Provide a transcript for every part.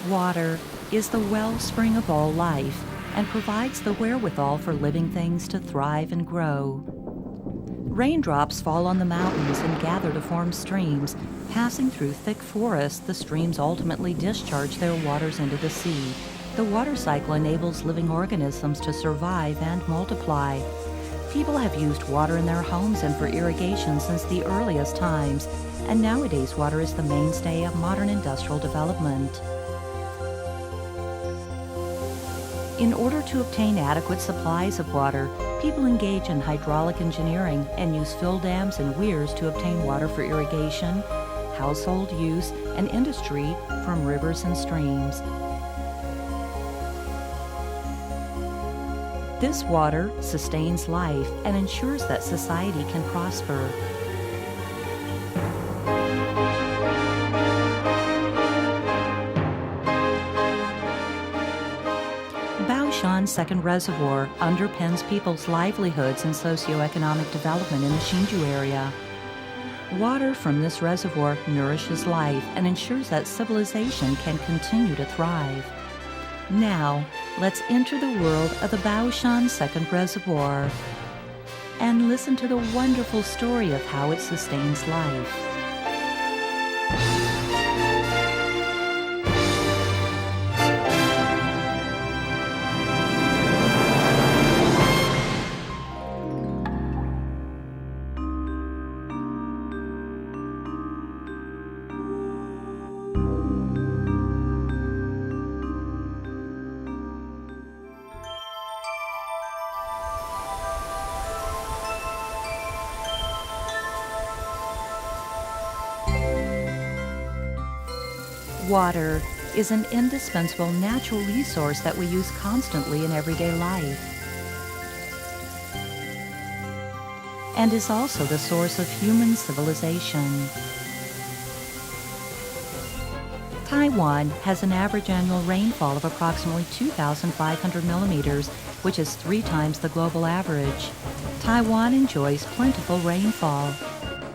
Water is the wellspring of all life and provides the wherewithal for living things to thrive and grow. Raindrops fall on the mountains and gather to form streams. Passing through thick forests, the streams ultimately discharge their waters into the sea. The water cycle enables living organisms to survive and multiply. People have used water in their homes and for irrigation since the earliest times, and nowadays water is the mainstay of modern industrial development. In order to obtain adequate supplies of water, people engage in hydraulic engineering and use fill dams and weirs to obtain water for irrigation, household use, and industry from rivers and streams. This water sustains life and ensures that society can prosper. Baoshan's second reservoir underpins people's livelihoods and socioeconomic development in the Hsinchu area. Water from this reservoir nourishes life and ensures that civilization can continue to thrive. Now, let's enter the world of the Baoshan second reservoir and listen to the wonderful story of how it sustains life. Water is an indispensable natural resource that we use constantly in everyday life, and is also the source of human civilization. Taiwan has an average annual rainfall of approximately 2,500 millimeters, which is 3 times the global average. Taiwan enjoys plentiful rainfall.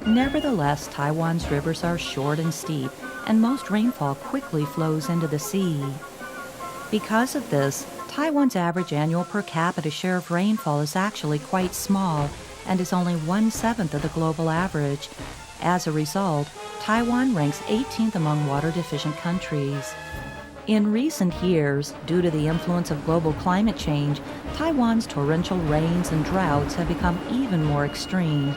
Nevertheless, Taiwan's rivers are short and steep, and most rainfall quickly flows into the sea. Because of this, Taiwan's average annual per capita share of rainfall is actually quite small and is only 1/7 of the global average. As a result, Taiwan ranks 18th among water-deficient countries. In recent years, due to the influence of global climate change, Taiwan's torrential rains and droughts have become even more extreme,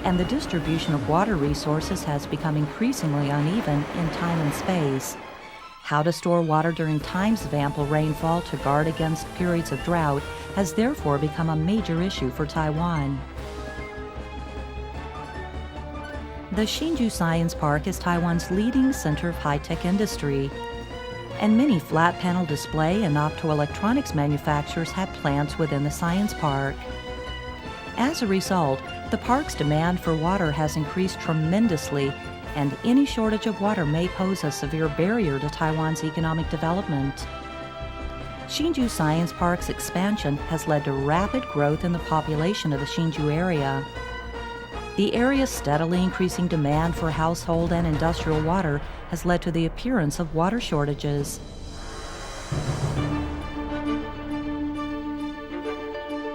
and the distribution of water resources has become increasingly uneven in time and space. How to store water during times of ample rainfall to guard against periods of drought has therefore become a major issue for Taiwan. The Hsinchu Science Park is Taiwan's leading center of high-tech industry, and many flat panel display and optoelectronics manufacturers have plants within the science park. As a result, the park's demand for water has increased tremendously, and any shortage of water may pose a severe barrier to Taiwan's economic development. Hsinchu Science Park's expansion has led to rapid growth in the population of the Hsinchu area. The area's steadily increasing demand for household and industrial water has led to the appearance of water shortages.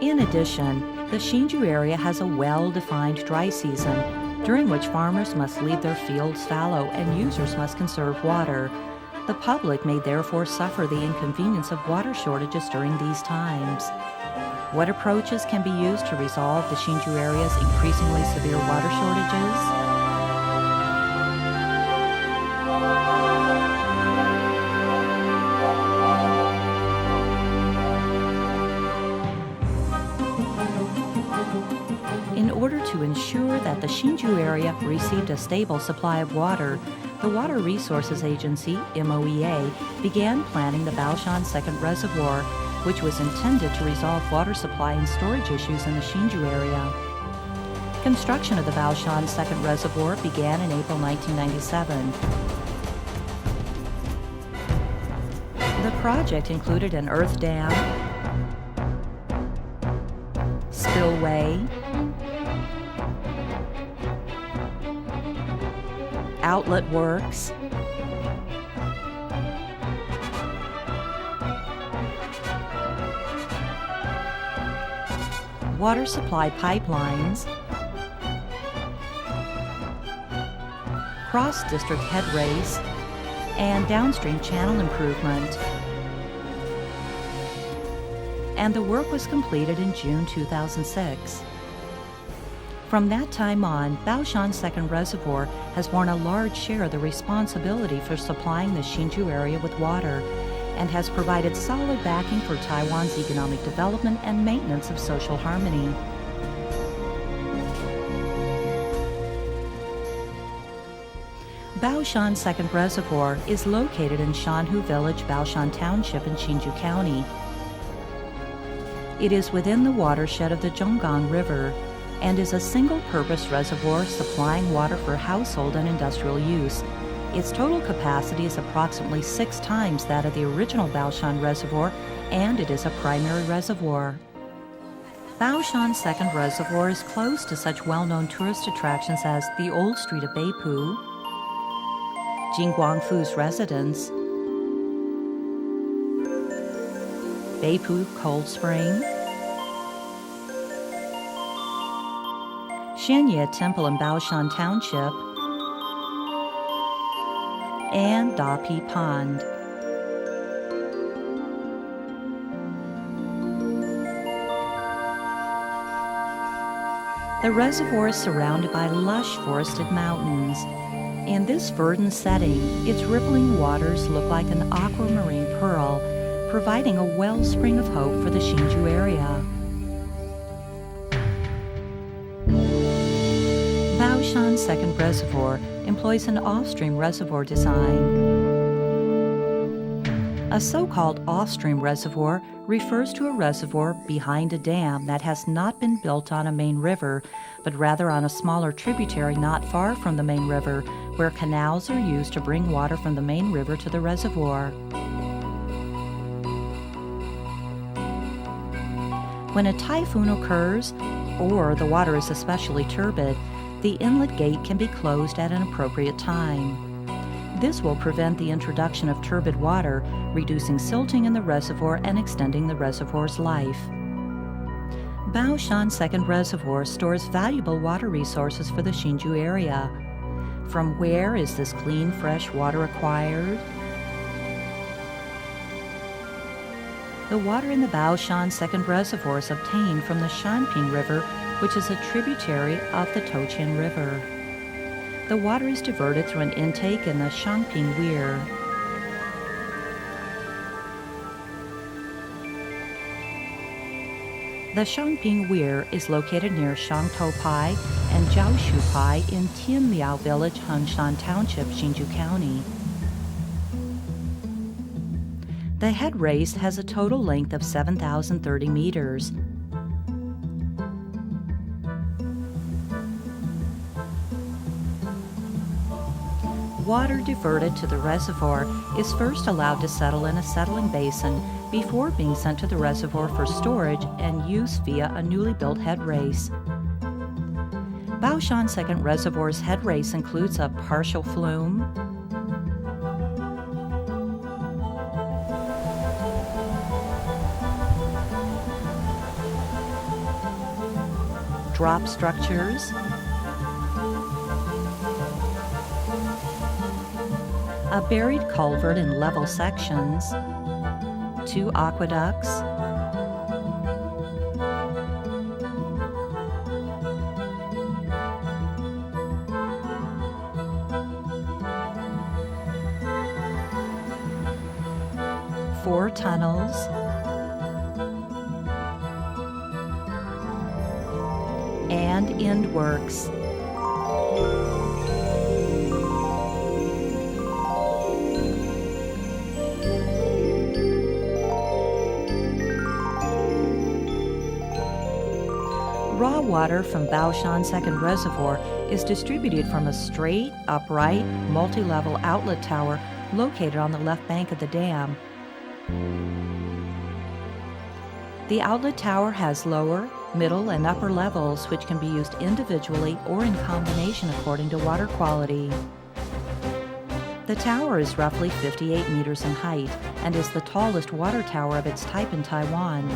In addition, the Hsinchu area has a well-defined dry season, during which farmers must leave their fields fallow and users must conserve water. The public may therefore suffer the inconvenience of water shortages during these times. What approaches can be used to resolve the Hsinchu area's increasingly severe water shortages? In order to ensure that the Hsinchu area received a stable supply of water, the Water Resources Agency, MOEA, began planning the Baoshan Second Reservoir, which was intended to resolve water supply and storage issues in the Hsinchu area. Construction of the Baoshan Second Reservoir began in April 1997. The project included an earth dam, spillway, outlet works, water supply pipelines, cross-district head race, and downstream channel improvement. And the work was completed in June 2006. From that time on, Baoshan Second Reservoir has borne a large share of the responsibility for supplying the Hsinchu area with water and has provided solid backing for Taiwan's economic development and maintenance of social harmony. Baoshan Second Reservoir is located in Shanhu Village, Baoshan Township in Hsinchu County. It is within the watershed of the Zhonggang River and is a single-purpose reservoir supplying water for household and industrial use. Its total capacity is approximately 6 times that of the original Baoshan Reservoir, and it is a primary reservoir. Baoshan Second Reservoir is close to such well-known tourist attractions as the Old Street of Beipu, Jin Guangfu's residence, Beipu Cold Spring, Shanye Temple in Baoshan Township, and Dapi Pond. The reservoir is surrounded by lush forested mountains. In this verdant setting, its rippling waters look like an aquamarine pearl, providing a wellspring of hope for the Hsinchu area. Baoshan Second Reservoir employs an off-stream reservoir design. A so-called off-stream reservoir refers to a reservoir behind a dam that has not been built on a main river, but rather on a smaller tributary not far from the main river, where canals are used to bring water from the main river to the reservoir. When a typhoon occurs, or the water is especially turbid, the inlet gate can be closed at an appropriate time. This will prevent the introduction of turbid water, reducing silting in the reservoir and extending the reservoir's life. Baoshan Second Reservoir stores valuable water resources for the Hsinchu area. From where is this clean, fresh water acquired? The water in the Baoshan Second Reservoir is obtained from the Shanping River, which is a tributary of the Toqian River. The water is diverted through an intake in the Shangping Weir. The Shangping Weir is located near Shangtou-pai and Jiaoshu-pai in Tianliao Village, Hengshan Township, Hsinchu County. The head race has a total length of 7,030 meters. Water diverted to the reservoir is first allowed to settle in a settling basin before being sent to the reservoir for storage and use via a newly built head race. Baoshan Second Reservoir's head race includes a partial flume, drop structures, a buried culvert in level sections, 2 aqueducts, four tunnels, and end works. Raw water from Baoshan Second Reservoir is distributed from a straight, upright, multi-level outlet tower located on the left bank of the dam. The outlet tower has lower, middle, and upper levels which can be used individually or in combination according to water quality. The tower is roughly 58 meters in height and is the tallest water tower of its type in Taiwan.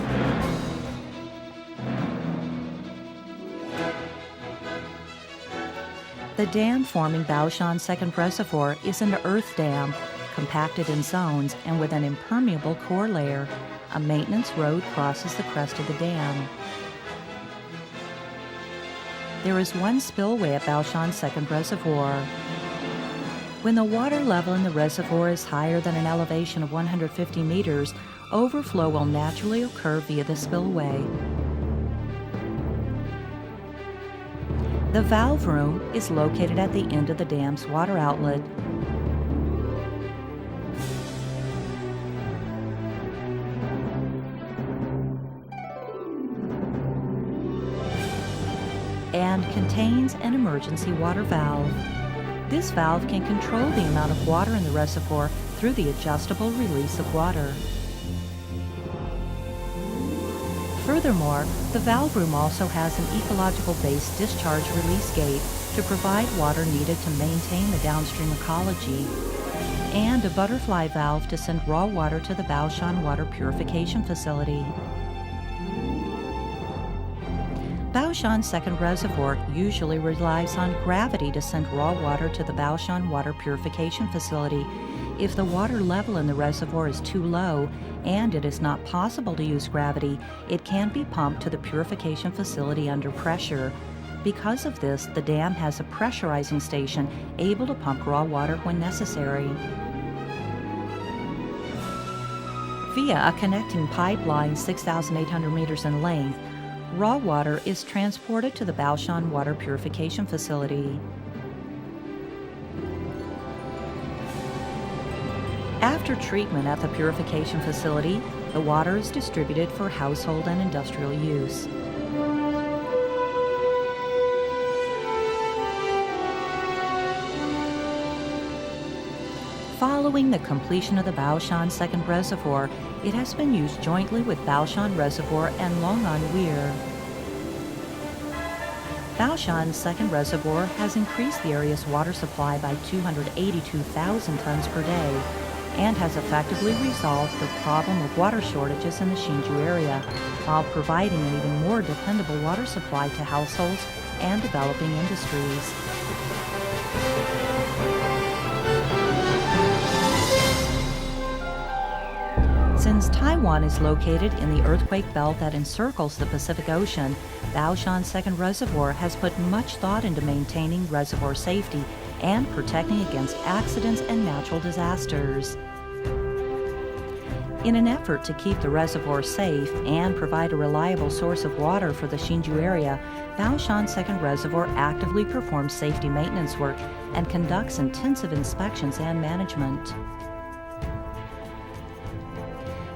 The dam forming Baoshan Second Reservoir is an earth dam, compacted in zones and with an impermeable core layer. A maintenance road crosses the crest of the dam. There is one spillway at Baoshan Second Reservoir. When the water level in the reservoir is higher than an elevation of 150 meters, overflow will naturally occur via the spillway. The valve room is located at the end of the dam's water outlet. And contains an emergency water valve. This valve can control the amount of water in the reservoir through the adjustable release of water. Furthermore, the valve room also has an ecological-based discharge release gate to provide water needed to maintain the downstream ecology, and a butterfly valve to send raw water to the Baoshan Water Purification Facility. Baoshan Second Reservoir usually relies on gravity to send raw water to the Baoshan Water Purification Facility. If the water level in the reservoir is too low and it is not possible to use gravity, it can be pumped to the purification facility under pressure. Because of this, the dam has a pressurizing station able to pump raw water when necessary. Via a connecting pipeline 6,800 meters in length, raw water is transported to the Baoshan Water Purification Facility. After treatment at the purification facility, the water is distributed for household and industrial use. Following the completion of the Baoshan Second Reservoir, it has been used jointly with Baoshan Reservoir and Longan Weir. Baoshan Second Reservoir has increased the area's water supply by 282,000 tons per day and has effectively resolved the problem of water shortages in the Hsinchu area, while providing an even more dependable water supply to households and developing industries. Since Taiwan is located in the earthquake belt that encircles the Pacific Ocean, Baoshan Second Reservoir has put much thought into maintaining reservoir safety and protecting against accidents and natural disasters. In an effort to keep the reservoir safe and provide a reliable source of water for the Hsinchu area, Baoshan Second Reservoir actively performs safety maintenance work and conducts intensive inspections and management.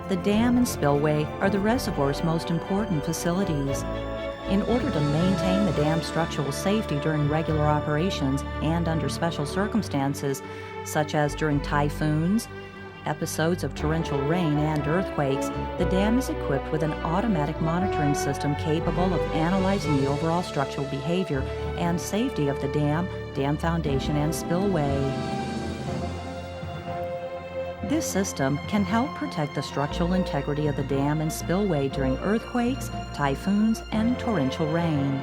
The dam and spillway are the reservoir's most important facilities. In order to maintain the dam's structural safety during regular operations and under special circumstances, such as during typhoons, episodes of torrential rain, and earthquakes, the dam is equipped with an automatic monitoring system capable of analyzing the overall structural behavior and safety of the dam, dam foundation, and spillway. This system can help protect the structural integrity of the dam and spillway during earthquakes, typhoons, and torrential rain.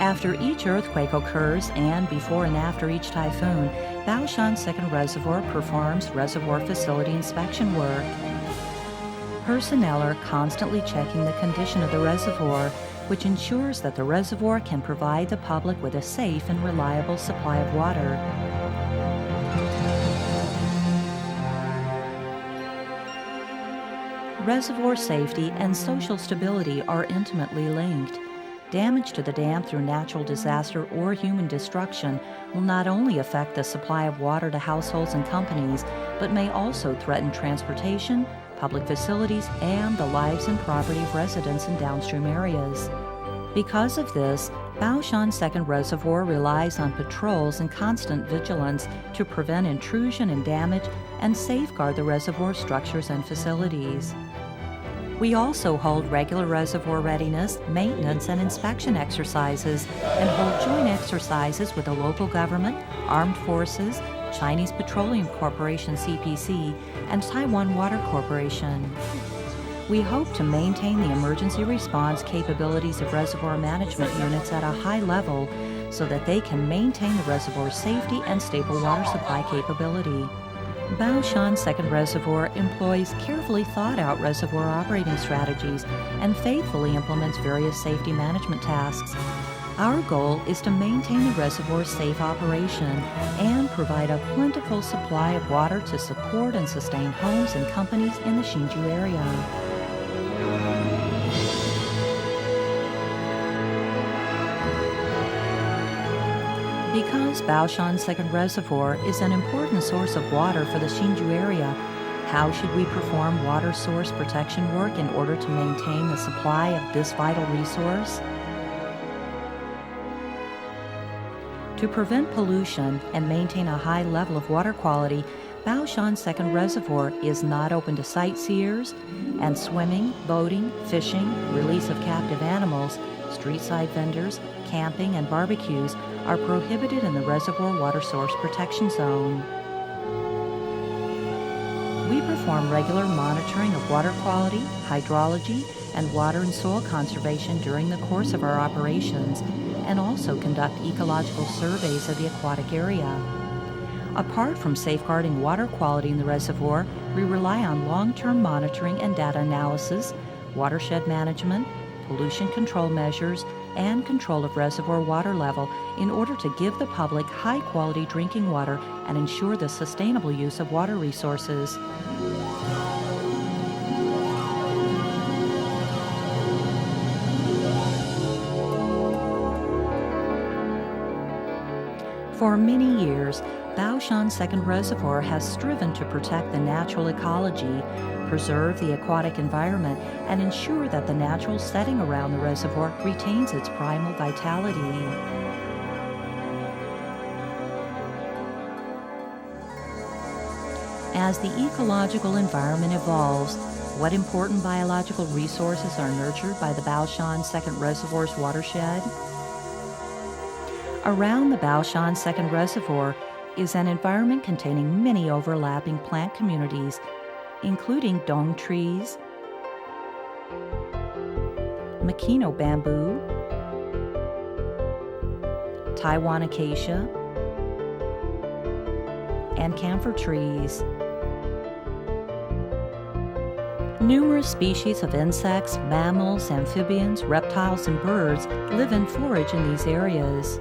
After each earthquake occurs and before and after each typhoon, Baoshan Second Reservoir performs reservoir facility inspection work. Personnel are constantly checking the condition of the reservoir, which ensures that the reservoir can provide the public with a safe and reliable supply of water. Reservoir safety and social stability are intimately linked. Damage to the dam through natural disaster or human destruction will not only affect the supply of water to households and companies, but may also threaten transportation, public facilities, and the lives and property of residents in downstream areas. Because of this, Baoshan Second Reservoir relies on patrols and constant vigilance to prevent intrusion and damage and safeguard the reservoir structures and facilities. We also hold regular reservoir readiness, maintenance, and inspection exercises, and hold joint exercises with the local government, armed forces, Chinese Petroleum Corporation (CPC), and Taiwan Water Corporation. We hope to maintain the emergency response capabilities of reservoir management units at a high level so that they can maintain the reservoir's safety and stable water supply capability. Baoshan Second Reservoir employs carefully thought-out reservoir operating strategies and faithfully implements various safety management tasks. Our goal is to maintain the reservoir's safe operation and provide a plentiful supply of water to support and sustain homes and companies in the Hsinchu area. Because Baoshan Second Reservoir is an important source of water for the Hsinchu area, how should we perform water source protection work in order to maintain the supply of this vital resource? To prevent pollution and maintain a high level of water quality, Baoshan Second Reservoir is not open to sightseers, and swimming, boating, fishing, release of captive animals, street-side vendors, camping, and barbecues are prohibited in the Reservoir Water Source Protection Zone. We perform regular monitoring of water quality, hydrology, and water and soil conservation during the course of our operations, and also conduct ecological surveys of the aquatic area. Apart from safeguarding water quality in the reservoir, we rely on long-term monitoring and data analysis, watershed management, pollution control measures, and control of reservoir water level in order to give the public high-quality drinking water and ensure the sustainable use of water resources. For many years, Baoshan Second Reservoir has striven to protect the natural ecology, preserve the aquatic environment, and ensure that the natural setting around the reservoir retains its primal vitality. As the ecological environment evolves, what important biological resources are nurtured by the Baoshan Second Reservoir's watershed? Around the Baoshan Second Reservoir is an environment containing many overlapping plant communities, including dong trees, Makino bamboo, Taiwan acacia, and camphor trees. Numerous species of insects, mammals, amphibians, reptiles, and birds live and forage in these areas.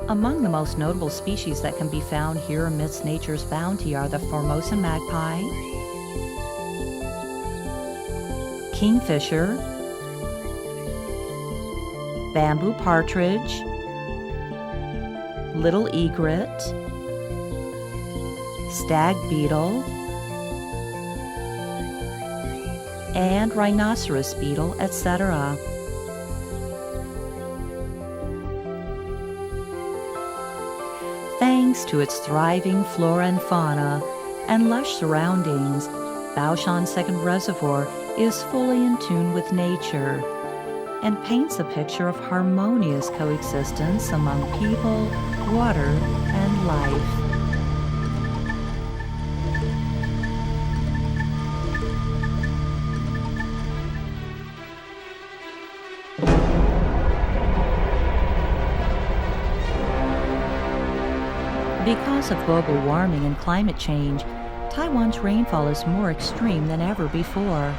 Among the most notable species that can be found here amidst nature's bounty are the Formosan magpie, kingfisher, bamboo partridge, little egret, stag beetle, and rhinoceros beetle, etc. Thanks to its thriving flora and fauna and lush surroundings, Baoshan Second Reservoir is fully in tune with nature and paints a picture of harmonious coexistence among people, water, and life. Because of global warming and climate change, Taiwan's rainfall is more extreme than ever before.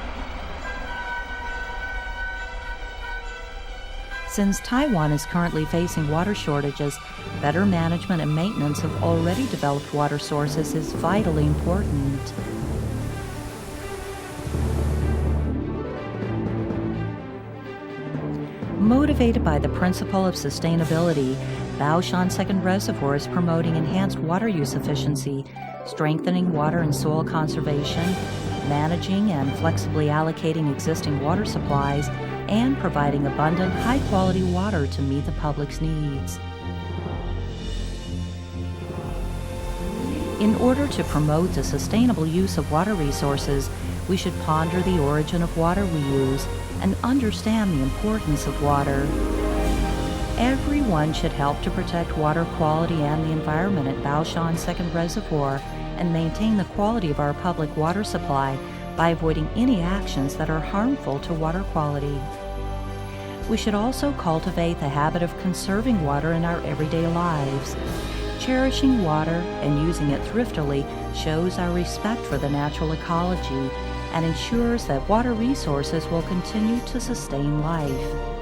Since Taiwan is currently facing water shortages, better management and maintenance of already developed water sources is vitally important. Motivated by the principle of sustainability, Baoshan Second Reservoir is promoting enhanced water use efficiency, strengthening water and soil conservation, managing and flexibly allocating existing water supplies, and providing abundant, high-quality water to meet the public's needs. In order to promote the sustainable use of water resources, we should ponder the origin of water we use and understand the importance of water. Everyone should help to protect water quality and the environment at Baoshan Second Reservoir and maintain the quality of our public water supply by avoiding any actions that are harmful to water quality. We should also cultivate the habit of conserving water in our everyday lives. Cherishing water and using it thriftily shows our respect for the natural ecology and ensures that water resources will continue to sustain life.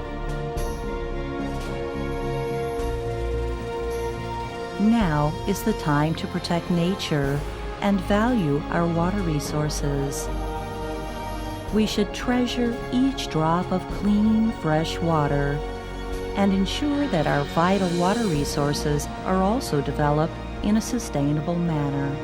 Now is the time to protect nature and value our water resources. We should treasure each drop of clean, fresh water and ensure that our vital water resources are also developed in a sustainable manner.